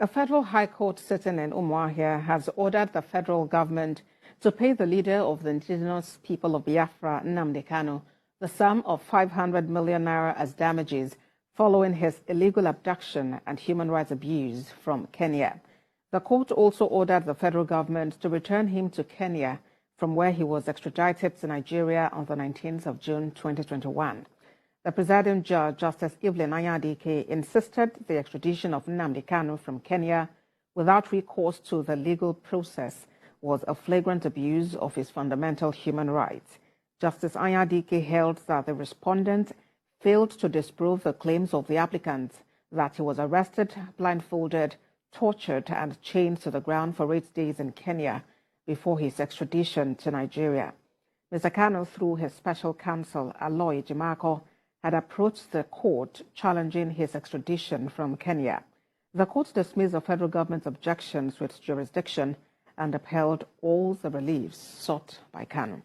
A federal high court sitting in Umuahia has ordered the federal government to pay the leader of the indigenous people of Biafra, Nnamdi Kanu, the sum of 500 million naira as damages following his illegal abduction and human rights abuse from Kenya. The court also ordered the federal government to return him to Kenya from where he was extradited to Nigeria on the 19th of June 2021. The presiding judge, Justice Nnamdi, insisted the extradition of Nnamdi Kanu from Kenya without recourse to the legal process was a flagrant abuse of his fundamental human rights. Justice Nnamdi held that the respondent failed to disprove the claims of the applicant that he was arrested, blindfolded, tortured, and chained to the ground for 8 days in Kenya before his extradition to Nigeria. Mr. Kanu, through his special counsel, Aloy Jimako, had approached the court challenging his extradition from Kenya. The court dismissed the federal government's objections to its jurisdiction and upheld all the reliefs sought by Kanu.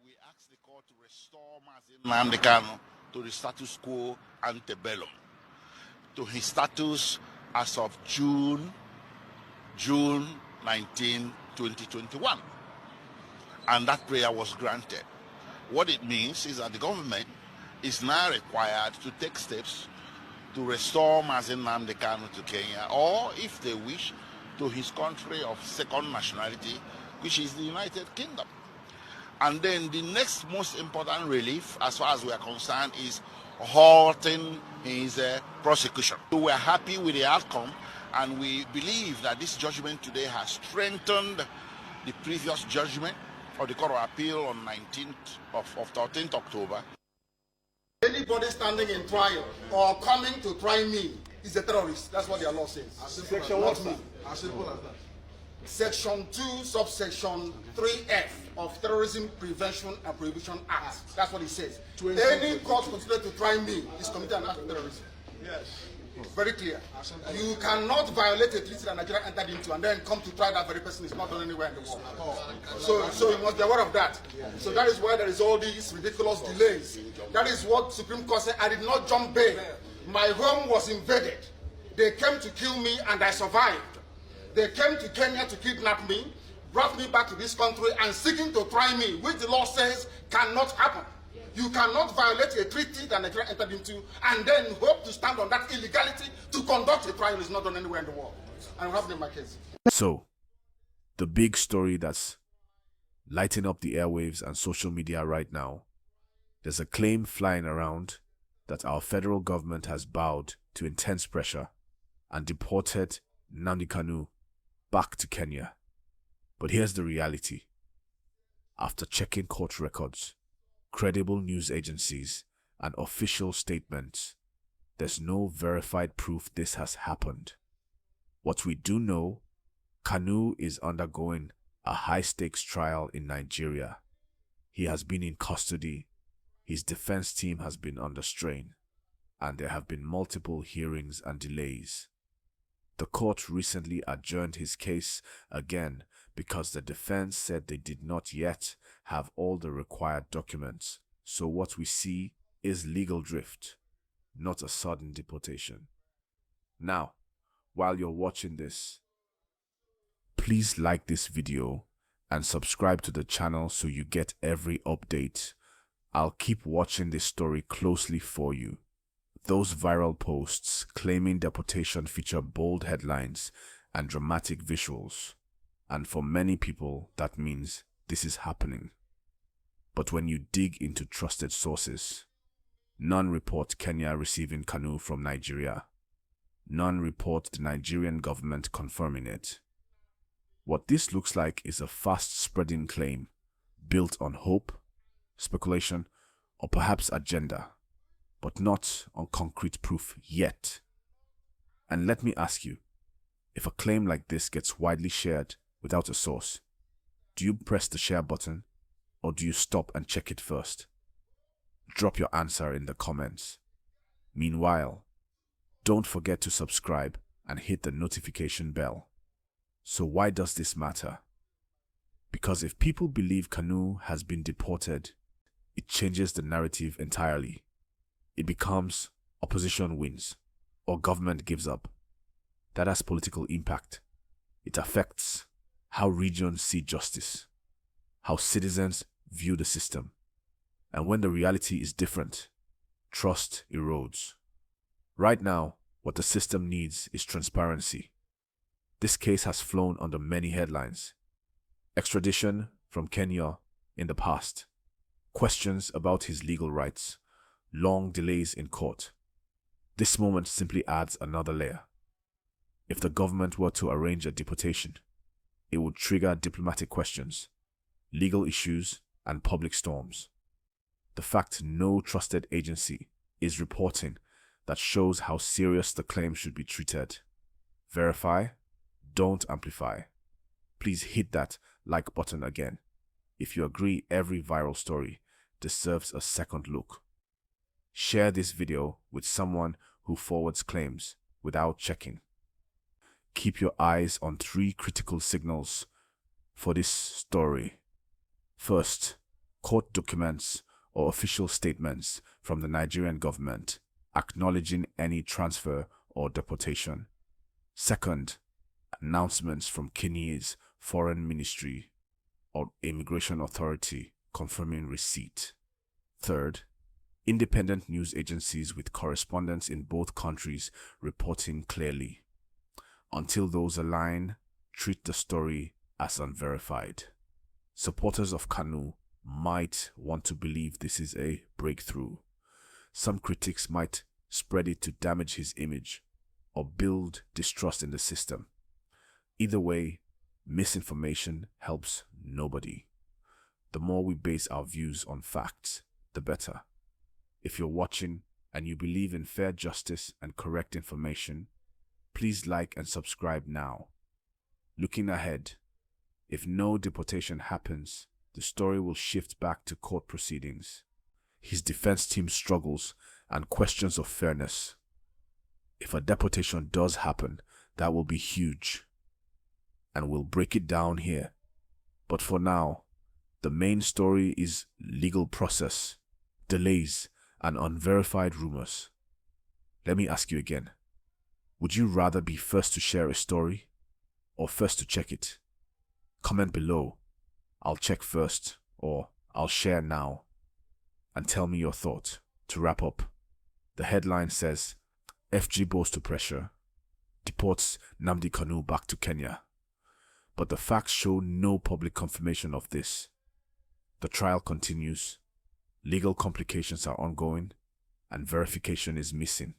We asked the court to restore Nnamdi Kanu to the status quo ante bellum, to his status as of June 19, 2021. And that prayer was granted. What it means is that the government is now required to take steps to restore Nnamdi Kanu to Kenya, or if they wish, to his country of second nationality, which is the United Kingdom. And then the next most important relief, as far as we are concerned, is halting his prosecution. So we are happy with the outcome, and we believe that this judgment today has strengthened the previous judgment of the Court of Appeal on 13th October. Anybody standing in trial or coming to try me is a terrorist. That's what their law says. Section what? As simple as that. Section 2, subsection 3F of Terrorism Prevention and Prohibition Act. That's what it says. Any court considered to try me is committed an act of terrorism. Yes. Very clear. You cannot violate a treaty that Nigeria entered into and then come to try that very person. Is not done anywhere in the world. So you must be aware of that. So that is why there is all these ridiculous delays. That is what Supreme Court said. I did not jump bail. My home was invaded. They came to kill me and I survived. They came to Kenya to kidnap me, brought me back to this country and seeking to try me, which the law says cannot happen. You cannot violate a treaty that Nigeria entered into and then hope to stand on that illegality to conduct a trial. Is not done anywhere in the world. I'm having in my case. So, the big story that's lighting up the airwaves and social media right now, there's a claim flying around that our federal government has bowed to intense pressure and deported Nnamdi Kanu back to Kenya. But here's the reality. After checking court records, credible news agencies, and official statements, there's no verified proof this has happened. What we do know, Kanu is undergoing a high-stakes trial in Nigeria. He has been in custody, his defense team has been under strain, and there have been multiple hearings and delays. The court recently adjourned his case again because the defense said they did not yet have all the required documents. So what we see is legal drift, not a sudden deportation. Now, while you're watching this, please like this video and subscribe to the channel so you get every update. I'll keep watching this story closely for you. Those viral posts claiming deportation feature bold headlines and dramatic visuals. And for many people, that means this is happening. But when you dig into trusted sources, none report Kenya receiving Kanu from Nigeria. None report the Nigerian government confirming it. What this looks like is a fast-spreading claim built on hope, speculation, or perhaps agenda, but not on concrete proof yet. And let me ask you, if a claim like this gets widely shared without a source, do you press the share button or do you stop and check it first? Drop your answer in the comments. Meanwhile, don't forget to subscribe and hit the notification bell. So why does this matter? Because if people believe Kanu has been deported, it changes the narrative entirely. It becomes opposition wins or government gives up. that has political impact. It affects how regions see justice, how citizens view the system. And when the reality is different, trust erodes. Right now, what the system needs is transparency. This case has flown under many headlines. Extradition from Kenya in the past, questions about his legal rights, long delays in court. This moment simply adds another layer. If the government were to arrange a deportation, it would trigger diplomatic questions, legal issues, and public storms. The fact no trusted agency is reporting that shows how serious the claim should be treated. Verify, don't amplify. Please hit that like button again if you agree every viral story deserves a second look. Share this video with someone who forwards claims without checking. Keep your eyes on 3 critical signals for this story. First, court documents or official statements from the Nigerian government acknowledging any transfer or deportation. Second, announcements from Kenya's Foreign Ministry or Immigration Authority confirming receipt. Third, independent news agencies with correspondents in both countries reporting clearly. Until those align, treat the story as unverified. Supporters of Kanu might want to believe this is a breakthrough. Some critics might spread it to damage his image or build distrust in the system. Either way, misinformation helps nobody. The more we base our views on facts, the better. If you're watching and you believe in fair justice and correct information, please like and subscribe now. Looking ahead, if no deportation happens, the story will shift back to court proceedings. His defense team struggles and questions of fairness. If a deportation does happen, that will be huge. And we'll break it down here. But for now, the main story is legal process, delays, and unverified rumors. Let me ask you again. Would you rather be first to share a story or first to check it? Comment below. I'll check first or I'll share now. And tell me your thought. To wrap up, the headline says, FG bows to pressure, deports Nnamdi Kanu back to Kenya. But the facts show no public confirmation of this. The trial continues, legal complications are ongoing, and verification is missing.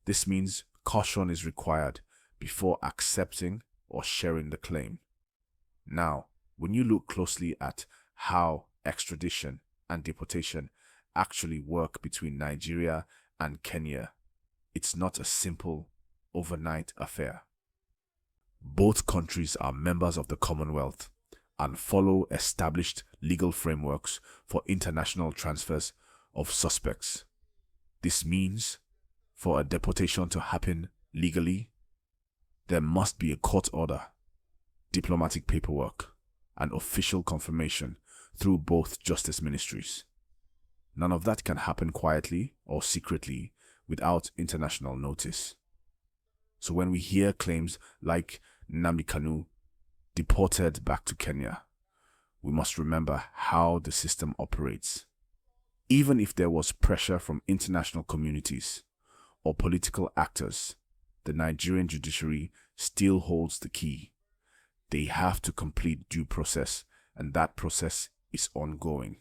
This means caution is required before accepting or sharing the claim. Now, when you look closely at how extradition and deportation actually work between Nigeria and Kenya, it's not a simple, overnight affair. Both countries are members of the Commonwealth and follow established legal frameworks for international transfers of suspects. This means, for a deportation to happen legally, there must be a court order, diplomatic paperwork, and official confirmation through both justice ministries. None of that can happen quietly or secretly without international notice. So when we hear claims like Nnamdi Kanu deported back to Kenya, we must remember how the system operates. Even if there was pressure from international communities or political actors, the Nigerian judiciary still holds the key. They have to complete due process, and that process is ongoing.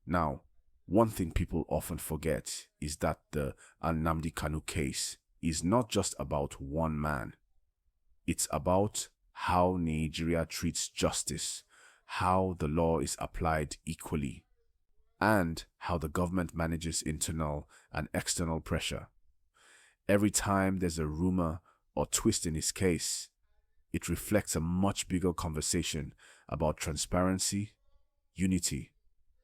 Now, one thing people often forget is that the Nnamdi Kanu case is not just about one man. It's about how Nigeria treats justice, how the law is applied equally, and how the government manages internal and external pressure. Every time there's a rumor or twist in his case, it reflects a much bigger conversation about transparency, unity,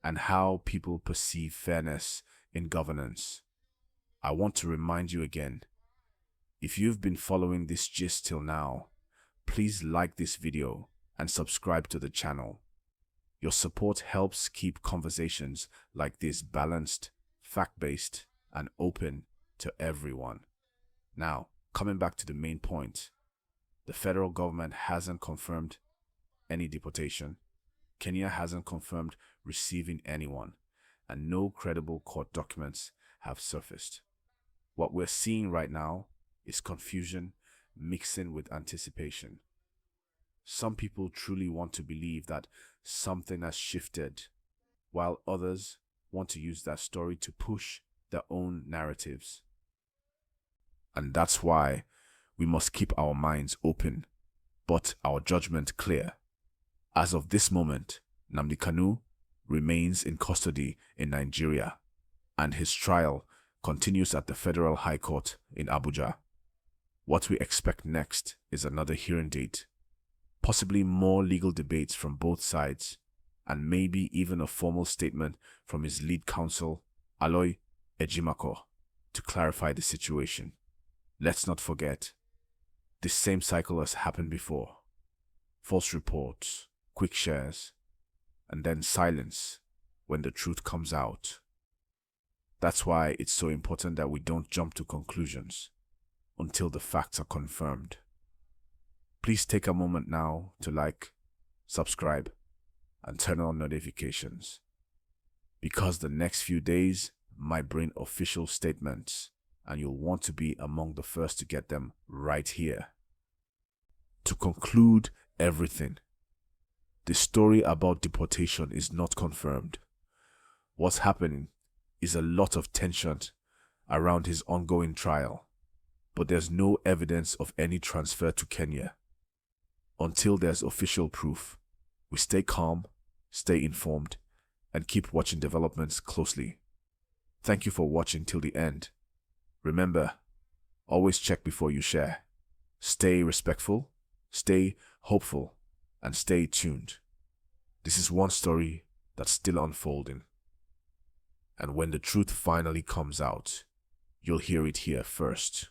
and how people perceive fairness in governance. I want to remind you again, if you've been following this gist till now, please like this video and subscribe to the channel. Your support helps keep conversations like this balanced, fact-based, and open to everyone. Now, Coming back to the main point, the federal government hasn't confirmed any deportation. Kenya hasn't confirmed receiving anyone, and no credible court documents have surfaced. What we're seeing right now is confusion mixing with anticipation. Some people truly want to believe that something has shifted, while others want to use that story to push their own narratives. And that's why we must keep our minds open, but our judgment clear. As of this moment, Nnamdi Kanu remains in custody in Nigeria, and his trial continues at the Federal High Court in Abuja. What we expect next is another hearing date, possibly more legal debates from both sides, and maybe even a formal statement from his lead counsel, Aloy Ejimako, to clarify the situation. Let's not forget, this same cycle has happened before. False reports, quick shares, and then silence when the truth comes out. That's why it's so important that we don't jump to conclusions until the facts are confirmed. Please take a moment now to like, subscribe, and turn on notifications, because the next few days might bring official statements, and you'll want to be among the first to get them right here. To conclude everything, the story about deportation is not confirmed. What's happening is a lot of tension around his ongoing trial, but there's no evidence of any transfer to Kenya. Until there's official proof, we stay calm, stay informed, and keep watching developments closely. Thank you for watching till the end. Remember, always check before you share. Stay respectful, stay hopeful, and stay tuned. This is one story that's still unfolding. And when the truth finally comes out, you'll hear it here first.